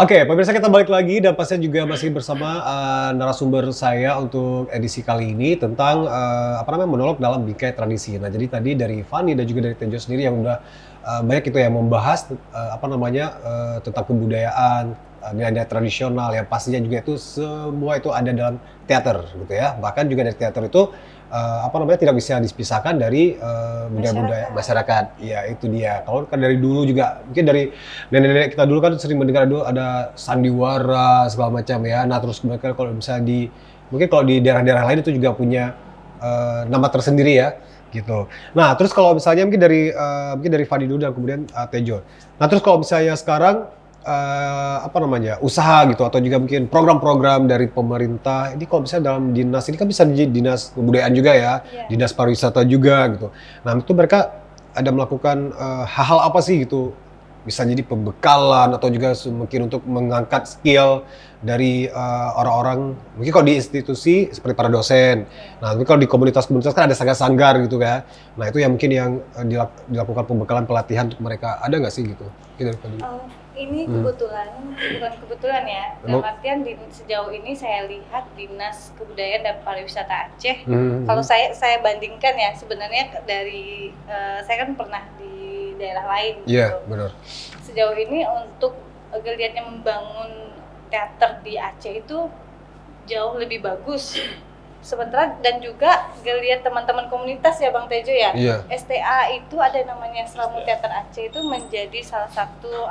Oke, pemirsa kita balik lagi dan pastinya juga masih bersama narasumber saya untuk edisi kali ini tentang monolog dalam bingkai tradisi. Nah, jadi tadi dari Fani dan juga dari Tejo sendiri yang udah banyak itu yang membahas tentang kebudayaan, nilai-nilai tradisional yang pastinya juga itu semua itu ada dalam teater gitu ya. Bahkan juga dari teater itu tidak bisa dipisahkan dari budaya-budaya masyarakat. Ya, itu dia. Kalau kan dari dulu juga mungkin dari nenek-nenek kita dulu kan sering mendengar dulu ada sandiwara segala macam ya. Nah, terus mereka kalau misalnya mungkin kalau di daerah-daerah lain itu juga punya nama tersendiri ya, gitu. Nah, terus kalau misalnya mungkin dari Fadi dulu dan kemudian Tejo. Nah, terus kalau misalnya sekarang usaha gitu atau juga mungkin program-program dari pemerintah ini kalau misalnya dalam dinas ini kan bisa di dinas kebudayaan juga ya, dinas pariwisata juga gitu. Nah, itu mereka ada melakukan hal-hal apa sih gitu? Bisa jadi pembekalan atau juga mungkin untuk mengangkat skill dari orang-orang mungkin kalau di institusi seperti para dosen. Nah, tapi kalau di komunitas-komunitas kan ada sanggar-sanggar gitu kan. Nah, itu yang mungkin yang dilakukan pembekalan pelatihan untuk mereka. Ada nggak sih gitu? Ini kebetulan, bukan kebetulan ya. Dalam artian sejauh ini saya lihat Dinas Kebudayaan dan Pariwisata Aceh. Kalau saya bandingkan ya, sebenarnya dari saya kan pernah di daerah lain. Iya, benar. Sejauh ini untuk geliatnya membangun teater di Aceh itu jauh lebih bagus. Sementara dan juga geliat teman-teman komunitas ya Bang Tejo ya. Iya. STA itu ada namanya Selamu Teater Aceh itu menjadi salah satu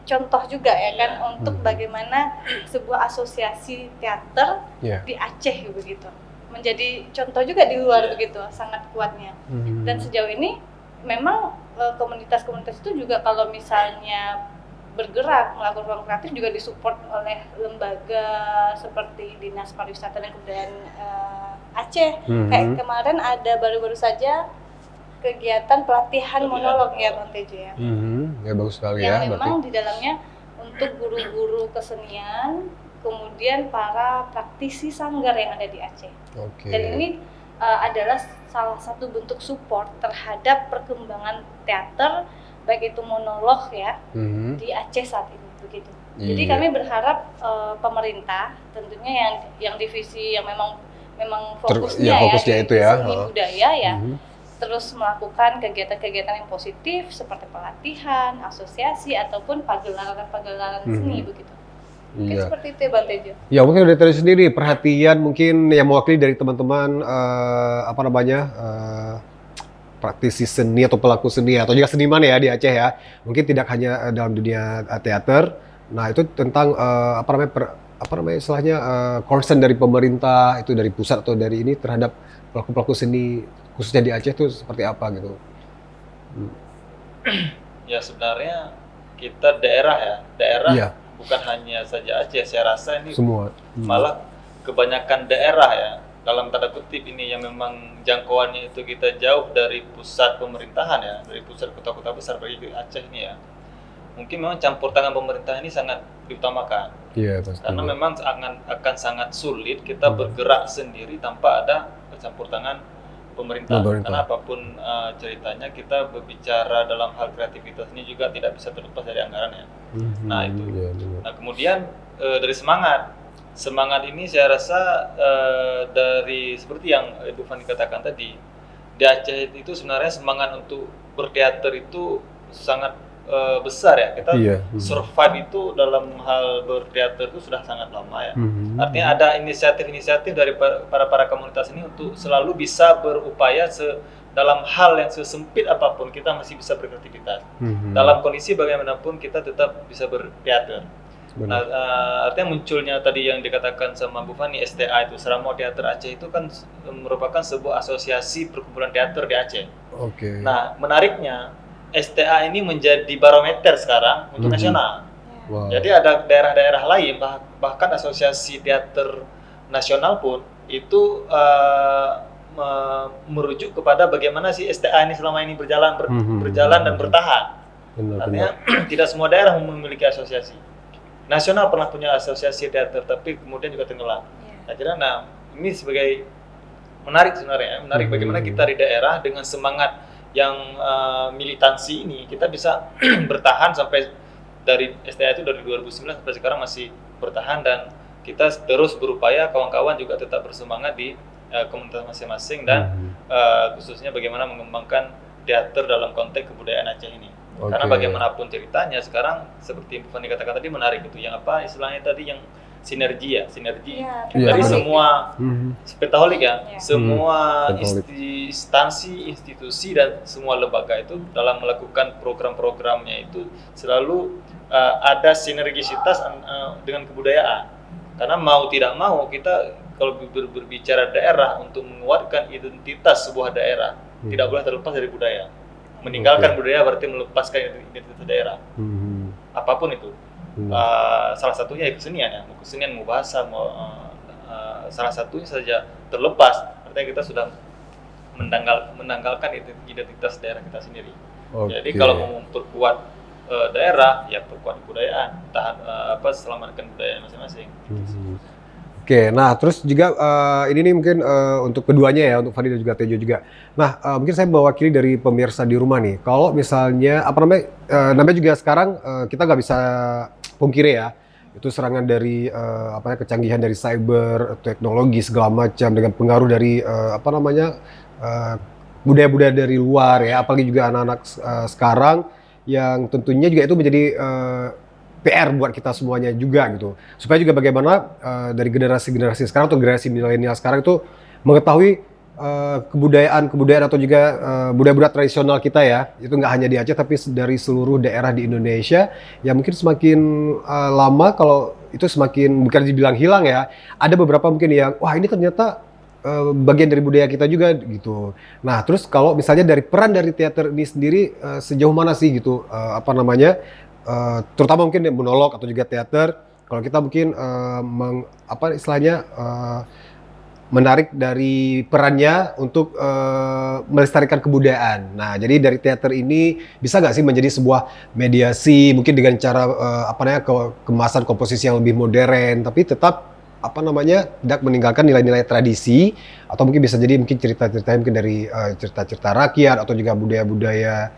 contoh juga ya kan untuk bagaimana sebuah asosiasi teater di Aceh begitu. Menjadi contoh juga di luar begitu, sangat kuatnya. Dan sejauh ini memang komunitas-komunitas itu juga kalau misalnya bergerak melakukan program kreatif juga disupport oleh lembaga seperti Dinas Pariwisata dan Kebudayaan Aceh. Kayak kemarin ada baru-baru saja kegiatan pelatihan monolog ya Bang Tejo ya. Ya bagus sekali yang memang di dalamnya untuk guru-guru kesenian, kemudian para praktisi sanggar yang ada di Aceh. Dan ini adalah salah satu bentuk support terhadap perkembangan teater baik itu monolog ya di Aceh saat ini begitu. Jadi kami berharap pemerintah tentunya yang divisi yang memang fokusnya itu ya seni budaya ya terus melakukan kegiatan-kegiatan yang positif seperti pelatihan, asosiasi ataupun pagelaran seni begitu. Mungkin seperti itu ya Bang Tejo. Ya mungkin dari Tejo sendiri perhatian mungkin yang mewakili dari teman-teman praktisi seni atau pelaku seni atau juga seniman ya di Aceh ya. Mungkin tidak hanya dalam dunia teater. Nah, itu tentang concern dari pemerintah itu dari pusat atau dari ini terhadap pelaku-pelaku seni khususnya di Aceh itu seperti apa gitu. Ya sebenarnya kita daerah bukan hanya saja Aceh, saya rasa ini semua. Malah kebanyakan daerah ya dalam tanda kutip ini yang memang jangkauannya itu kita jauh dari pusat pemerintahan ya, dari pusat kota-kota besar bagi Aceh ini ya. Mungkin memang campur tangan pemerintah ini sangat diutamakan. Iya, pasti. Karena memang akan sangat sulit kita bergerak sendiri tanpa ada campur tangan pemerintah. Karena apapun ceritanya kita berbicara dalam hal kreativitas ini juga tidak bisa terlepas dari anggaran ya. Nah itu. Nah kemudian dari semangat ini saya rasa dari seperti yang Ibu Fani katakan tadi, di Aceh itu sebenarnya semangat untuk berteater itu sangat besar ya. Kita survive itu dalam hal berteater itu sudah sangat lama ya. Artinya ada inisiatif-inisiatif dari para komunitas ini untuk selalu bisa berupaya dalam hal yang sesempit apapun kita masih bisa berkreativitas. Dalam kondisi bagaimanapun kita tetap bisa berteater. Nah, artinya munculnya tadi yang dikatakan sama Bu Fani, STA itu Seramo Teater Aceh itu kan merupakan sebuah asosiasi perkumpulan teater di Aceh. Nah, menariknya STA ini menjadi barometer sekarang untuk nasional. Jadi ada daerah-daerah lain bahkan asosiasi teater nasional pun itu merujuk kepada bagaimana si STA ini selama ini berjalan dan bertahan. Artinya tidak semua daerah memiliki asosiasi. Nasional pernah punya asosiasi teater, tapi kemudian juga tenggelam. Nah, ini sebagai menarik sebenarnya, bagaimana kita di daerah dengan semangat yang militansi ini kita bisa bertahan sampai dari STA itu dari 2009 sampai sekarang masih bertahan, dan kita terus berupaya, kawan-kawan juga tetap bersemangat di komunitas masing-masing, dan khususnya bagaimana mengembangkan teater dalam konteks kebudayaan Aceh ini. Karena bagaimanapun ceritanya sekarang seperti Fani katakan tadi menarik gitu, yang apa istilahnya tadi, yang sinergi dari semua petaholik semua instansi, institusi dan semua lembaga itu dalam melakukan program-programnya itu selalu ada sinergisitas dengan kebudayaan. Karena mau tidak mau kita kalau berbicara daerah, untuk menguatkan identitas sebuah daerah tidak boleh terlepas dari budaya. Meninggalkan budaya berarti melepaskan identitas daerah. Apapun itu. Salah satunya ya kesenian, mau bahasa, mau salah satunya saja terlepas, artinya kita sudah menanggalkan identitas daerah kita sendiri. Jadi kalau mau memperkuat daerah, ya perkuat kebudayaan, selamatkan budaya masing-masing. Nah terus juga ini nih mungkin untuk keduanya ya, untuk Fani dan juga Tejo juga. Nah mungkin saya mewakili dari pemirsa di rumah nih, kalau misalnya namanya juga sekarang kita nggak bisa pungkiri ya, itu serangan dari kecanggihan dari cyber, teknologi segala macam, dengan pengaruh dari budaya-budaya dari luar ya, apalagi juga anak-anak sekarang yang tentunya juga itu menjadi PR buat kita semuanya juga gitu. Supaya juga bagaimana dari generasi-generasi sekarang atau generasi milenial sekarang itu mengetahui kebudayaan atau juga budaya-budaya tradisional kita ya. Itu nggak hanya di Aceh tapi dari seluruh daerah di Indonesia. Ya mungkin semakin lama kalau itu semakin bukan dibilang hilang ya. Ada beberapa mungkin yang wah ini ternyata bagian dari budaya kita juga gitu. Nah terus kalau misalnya dari peran dari teater ini sendiri sejauh mana sih gitu terutama mungkin monolog atau juga teater, kalau kita mungkin menarik dari perannya untuk melestarikan kebudayaan. Nah, jadi dari teater ini bisa nggak sih menjadi sebuah mediasi, mungkin dengan cara kemasan komposisi yang lebih modern, tapi tetap tidak meninggalkan nilai-nilai tradisi, atau mungkin bisa jadi mungkin cerita-cerita mungkin dari cerita-cerita rakyat atau juga budaya-budaya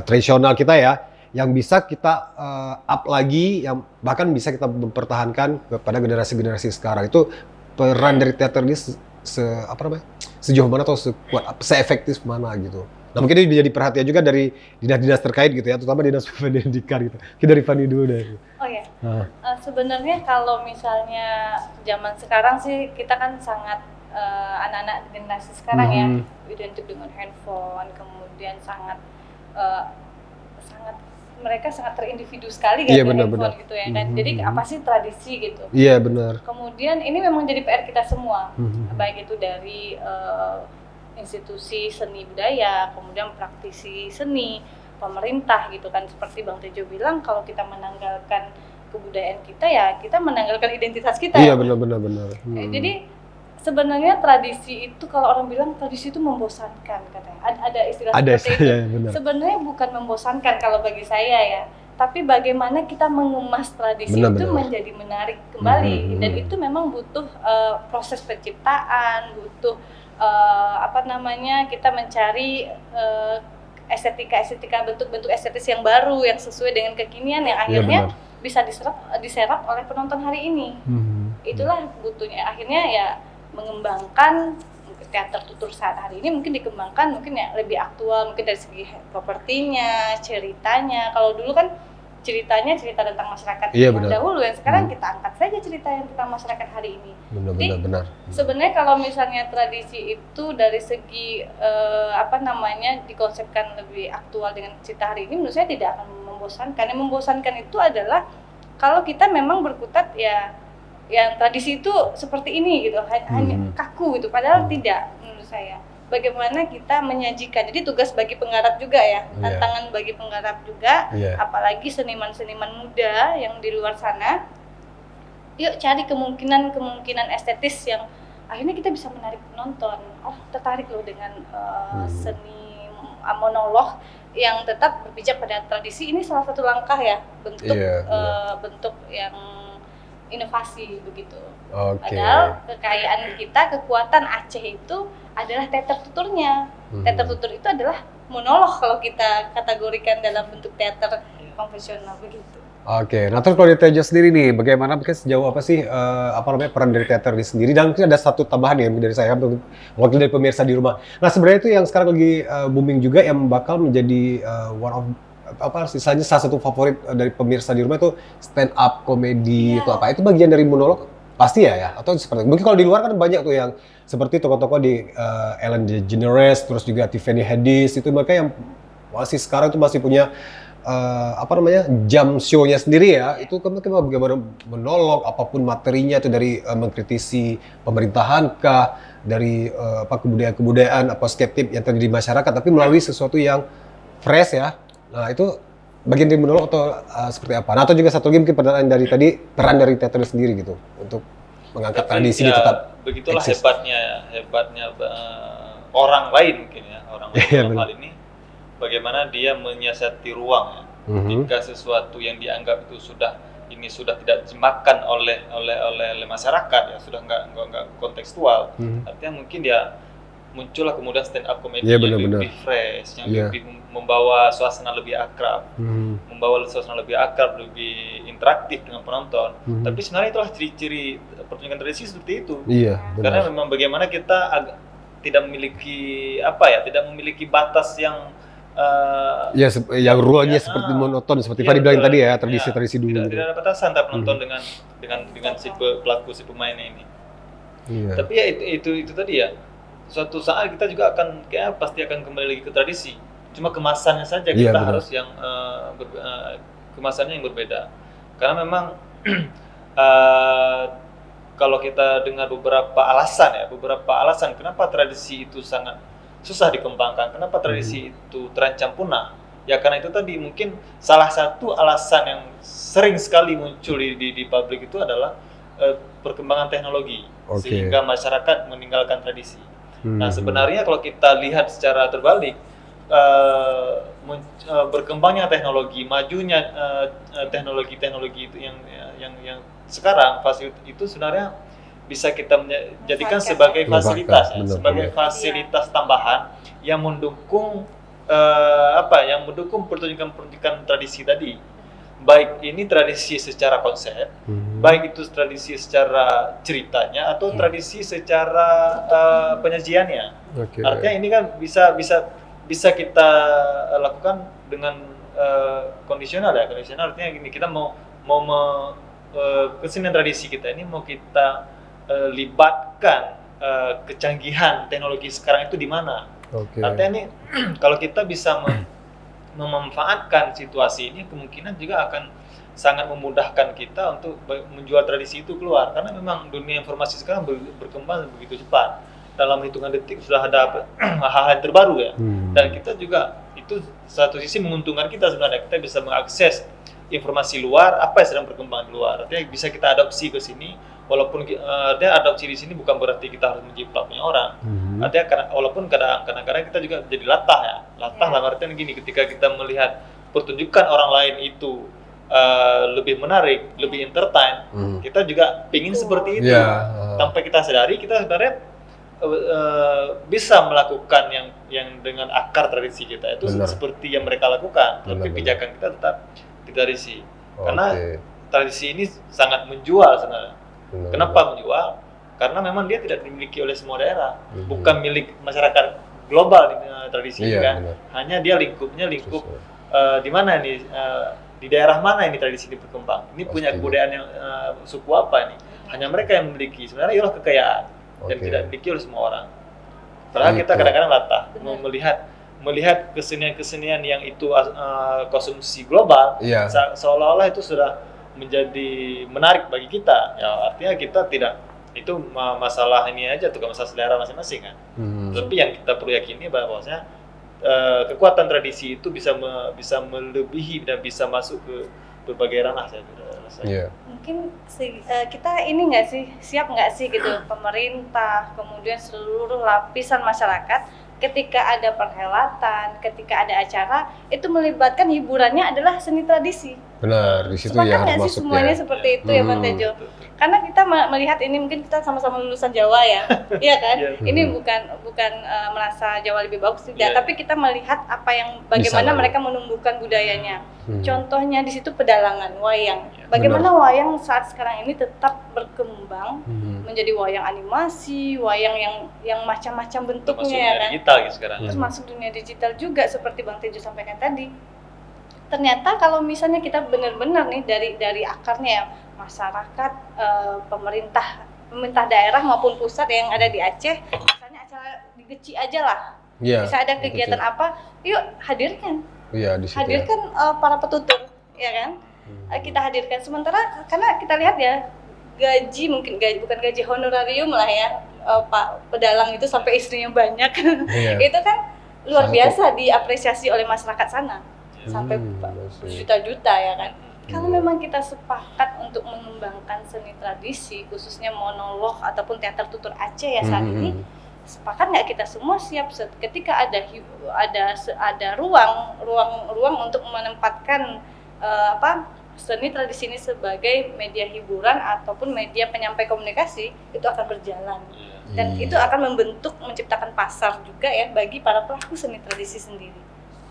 tradisional kita ya, yang bisa kita up lagi, yang bahkan bisa kita mempertahankan kepada generasi-generasi sekarang. Itu peran dari teater ini sejauh mana atau se-efektif mana gitu. Nah mungkin ini menjadi perhatian juga dari dinas-dinas terkait gitu ya, terutama dinas pendidikan gitu. Kita dari Fani dulu deh. Oh ya, sebenarnya kalau misalnya zaman sekarang sih kita kan sangat anak-anak generasi sekarang ya identik dengan handphone, kemudian mereka sangat terindividu sekali kan dengan handphone gitu ya kan. Jadi apa sih tradisi gitu. Iya benar. Kemudian ini memang jadi PR kita semua, baik itu dari institusi seni budaya, kemudian praktisi seni, pemerintah gitu kan. Seperti Bang Tejo bilang, kalau kita menanggalkan kebudayaan kita ya kita menanggalkan identitas kita. Iya benar. Jadi sebenarnya tradisi itu, kalau orang bilang tradisi itu membosankan katanya. Ada istilah seperti itu. Ya, sebenarnya bukan membosankan kalau bagi saya ya. Tapi bagaimana kita mengemas tradisi itu menjadi menarik kembali. Dan itu memang butuh proses penciptaan, butuh kita mencari estetika bentuk-bentuk estetis yang baru yang sesuai dengan kekinian yang akhirnya bisa diserap oleh penonton hari ini. Itulah butuhnya akhirnya ya mengembangkan teater tutur saat hari ini, mungkin dikembangkan mungkin ya lebih aktual, mungkin dari segi propertinya, ceritanya. Kalau dulu kan cerita tentang masyarakat dahulu, yang sekarang kita angkat saja cerita yang tentang masyarakat hari ini. Benar. Sebenarnya kalau misalnya tradisi itu dari segi dikonsepkan lebih aktual dengan cerita hari ini, menurut saya tidak akan membosankan. Yang membosankan itu adalah kalau kita memang berkutat ya yang tradisi itu seperti ini gitu, hanya kaku gitu, padahal tidak menurut saya. Bagaimana kita menyajikan, jadi tugas bagi penggarap juga ya, tantangan bagi penggarap juga, apalagi seniman-seniman muda yang di luar sana. Yuk cari kemungkinan estetis yang akhirnya kita bisa menarik penonton. Oh tertarik loh dengan seni monolog yang tetap berpijak pada tradisi. Ini salah satu langkah ya, bentuk yang inovasi begitu. Padahal kekayaan kita, kekuatan Aceh itu adalah teater tuturnya. Teater tutur itu adalah monolog kalau kita kategorikan dalam bentuk teater konvensional begitu. Oke, nah terus kalau di Tejo sendiri nih, bagaimana mungkin sejauh apa sih peran dari teater ini sendiri, dan mungkin ada satu tambahan ya dari saya untuk wakil dari pemirsa di rumah. Nah sebenarnya itu yang sekarang lagi booming juga yang bakal menjadi one of sisanya salah satu favorit dari pemirsa di rumah itu stand up komedi itu apa? Itu bagian dari monolog pasti ya atau seperti mungkin kalau di luar kan banyak tuh yang seperti tokoh-tokoh di Ellen DeGeneres, terus juga Tiffany Haddish, itu mereka yang masih sekarang itu masih punya jam show-nya sendiri ya, itu kan bagaimana monolog apapun materinya itu dari mengkritisi pemerintahan kah, dari kebudayaan apa skeptik yang terjadi di masyarakat, tapi melalui sesuatu yang fresh ya. Nah itu bagian dari monolog atau seperti apa? Nah, atau juga satu lagi mungkin peran dari teater sendiri gitu untuk mengangkat tradisi ya, tetap begitulah eksis. hebatnya orang lain mungkin ya, orang lain dalam hal ini bagaimana dia menyiasati ruang ya. Jika sesuatu yang dianggap itu sudah tidak dimakan oleh masyarakat ya, sudah nggak kontekstual, artinya mungkin dia muncullah kemudian stand up comedy yang lebih fresh, yang lebih membawa suasana lebih akrab, lebih interaktif dengan penonton. Tapi sebenarnya itulah ciri-ciri pertunjukan tradisi seperti itu. Iya, karena memang bagaimana kita tidak memiliki batas yang yang ruangnya seperti monoton seperti Fadi bilang tadi ya, tradisi dulu. Tidak ada batasan antara penonton dengan si pelaku, si pemainnya ini. Iya. Tapi ya itu tadi ya. Suatu saat kita juga pasti akan kembali lagi ke tradisi. Cuma kemasannya saja kita harus yang kemasannya yang berbeda. Karena memang kalau kita dengar beberapa alasan kenapa tradisi itu sangat susah dikembangkan, kenapa tradisi itu terancam punah, ya karena itu tadi mungkin salah satu alasan yang sering sekali muncul di publik itu adalah perkembangan teknologi, sehingga masyarakat meninggalkan tradisi. Nah sebenarnya kalau kita lihat secara terbalik, berkembangnya teknologi, majunya teknologi itu yang sekarang itu sebenarnya bisa kita jadikan sebagai fasilitas, sebagai fasilitas tambahan yang mendukung pertunjukan tradisi tadi. Baik ini tradisi secara konsep, baik itu tradisi secara ceritanya atau tradisi secara penyajiannya. Artinya ini kan bisa kita lakukan dengan kondisional ya. Kondisional artinya gini, kita mau kesenian tradisi kita ini mau kita libatkan kecanggihan teknologi sekarang itu di mana? Artinya ini kalau kita bisa memanfaatkan situasi ini, kemungkinan juga akan sangat memudahkan kita untuk menjual tradisi itu keluar. Karena memang dunia informasi sekarang berkembang begitu cepat. Dalam hitungan detik sudah ada hal-hal terbaru ya. Dan kita juga itu satu sisi menguntungkan kita sebenarnya, kita bisa mengakses informasi luar, apa yang sedang berkembang di luar. Artinya bisa kita adopsi ke sini. Walaupun dia adopsi di sini bukan berarti kita harus menjiplak punya orang. Artinya walaupun kadang-kadang kita juga jadi latah ya. Latah dalam artian gini, ketika kita melihat pertunjukan orang lain itu lebih menarik, lebih entertain, kita juga pingin seperti itu. Tanpa kita sadari, kita sebenarnya bisa melakukan yang dengan akar tradisi kita itu seperti yang mereka lakukan. Tapi pijakan kita tetap di tradisi. Karena tradisi ini sangat menjual sebenarnya. Kenapa menjual? Karena memang dia tidak dimiliki oleh semua daerah, bukan milik masyarakat global tradisi ini kan. Hanya dia lingkup di mana nih, di daerah mana ini tradisi ini berkembang. Ini punya kebudayaan yang suku apa ini? Hanya mereka yang memiliki. Sebenarnya ialah kekayaan dan tidak dimiliki oleh semua orang. Padahal kita kadang-kadang latah melihat kesenian-kesenian yang itu konsumsi global, seolah-olah itu sudah menjadi menarik bagi kita. Ya artinya kita tidak, itu masalah ini aja tuh, masalah selera masing-masing kan. Tapi yang kita perlu yakini bahwasanya kekuatan tradisi itu bisa melebihi dan bisa masuk ke berbagai ranah saya rasa. Mungkin kita ini siap nggak sih gitu, pemerintah, kemudian seluruh lapisan masyarakat, ketika ada perhelatan, ketika ada acara, itu melibatkan hiburannya adalah seni tradisi. Benar, di situ ya harus masuk. Semuanya ya. seperti itu ya Bang Tejo. karena kita melihat ini mungkin kita sama-sama lulusan Jawa ya, iya kan? Iya. Ini bukan merasa Jawa lebih bagus tidak, Iya. tapi kita melihat apa yang bagaimana Bisa, mereka menumbuhkan budayanya. Hmm. Contohnya di situ pedalangan wayang. Iya, Bagaimana wayang saat sekarang ini tetap berkembang Hmm. menjadi wayang animasi, wayang yang macam-macam bentuknya Termasuk ya dunia kan? digital gitu sekarang. Hmm. Termasuk dunia digital juga seperti Bang Tejo sampaikan tadi. Ternyata kalau misalnya kita benar-benar nih dari akarnya ya, masyarakat, pemerintah daerah maupun pusat yang ada di Aceh, misalnya acara di Geci aja lah, Iya. bisa ada kegiatan apa, yuk hadirkan Iya di situ. Ya. hadirkan para petutur, ya kan? Kita hadirkan. Sementara karena kita lihat ya gaji mungkin bukan gaji honorarium lah ya, Pak pedalang itu sampai istrinya banyak, Iya. itu kan luar Sangat. biasa diapresiasi oleh masyarakat sana sampai juta-juta ya kan. Kalau memang kita sepakat untuk mengembangkan seni tradisi khususnya monolog ataupun teater tutur Aceh ya saat ini, sepakat nggak kita semua siap ketika ada ruang untuk menempatkan seni tradisi ini sebagai media hiburan ataupun media penyampai komunikasi, itu akan berjalan dan itu akan menciptakan pasar juga ya bagi para pelaku seni tradisi sendiri.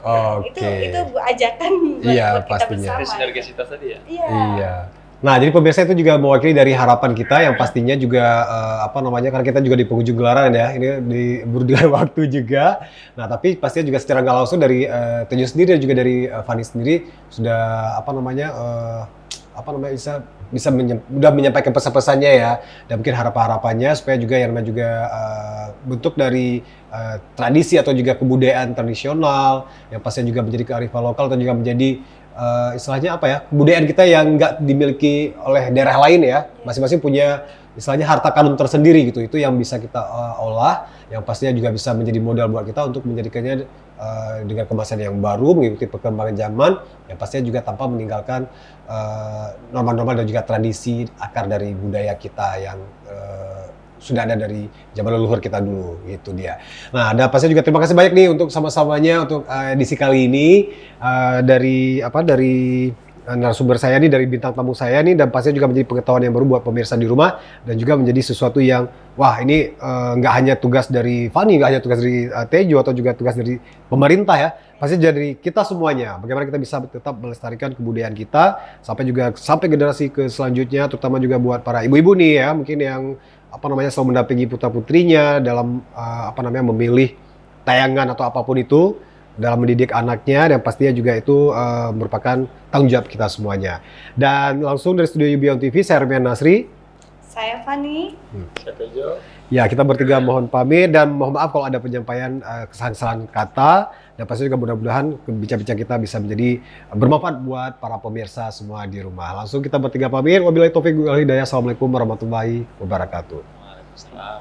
Oke. Itu ajakan buat Iya, kita pastinya. bersama. Ada sinergisitas tadi ya. Iya. Iya. Nah, jadi pemirsa itu juga mewakili dari harapan kita yang pastinya juga karena kita juga di penghujung gelaran ya, ini diburu dengan waktu juga. Nah, tapi pastinya juga secara nggak langsung dari Tejo sendiri dan juga dari Fani sendiri sudah udah menyampaikan pesan-pesannya ya, dan mungkin harapan-harapannya supaya juga yang namanya juga bentuk dari tradisi atau juga kebudayaan tradisional yang pastinya juga menjadi kearifan lokal atau juga menjadi istilahnya kebudayaan kita yang nggak dimiliki oleh daerah lain ya, masing-masing punya istilahnya harta karun tersendiri gitu, itu yang bisa kita olah, yang pastinya juga bisa menjadi modal buat kita untuk menjadikannya dengan kemasan yang baru, mengikuti perkembangan zaman, yang pastinya juga tanpa meninggalkan norma-norma dan juga tradisi akar dari budaya kita yang sudah ada dari zaman leluhur kita dulu, gitu dia. Nah, ada pastinya juga terima kasih banyak nih untuk sama-samanya untuk edisi kali ini dari narasumber saya nih, dari bintang tamu saya nih, dan pastinya juga menjadi pengetahuan yang baru buat pemirsa di rumah dan juga menjadi sesuatu yang ini nggak hanya tugas dari Fani, nggak hanya tugas dari Tejo atau juga tugas dari pemerintah ya, pasti dari kita semuanya. Bagaimana kita bisa tetap melestarikan kebudayaan kita sampai generasi ke selanjutnya, terutama juga buat para ibu-ibu nih ya, mungkin yang selalu mendampingi putra-putrinya dalam memilih tayangan atau apapun itu, dalam mendidik anaknya, dan pastinya juga itu merupakan tanggung jawab kita semuanya. Dan langsung dari studio Beyond TV, saya Armian Nasri. Saya Fani. Saya Tejo. Ya, kita bertiga mohon pamit dan mohon maaf kalau ada penyampaian kesalahan kata, dan pasti juga mudah-mudahan bincang-bincang kita bisa menjadi bermanfaat buat para pemirsa semua di rumah. Langsung kita bertiga pamit. Wabillahi taufiq wal hidayah. Assalamualaikum warahmatullahi wabarakatuh. Waalaikumsalam.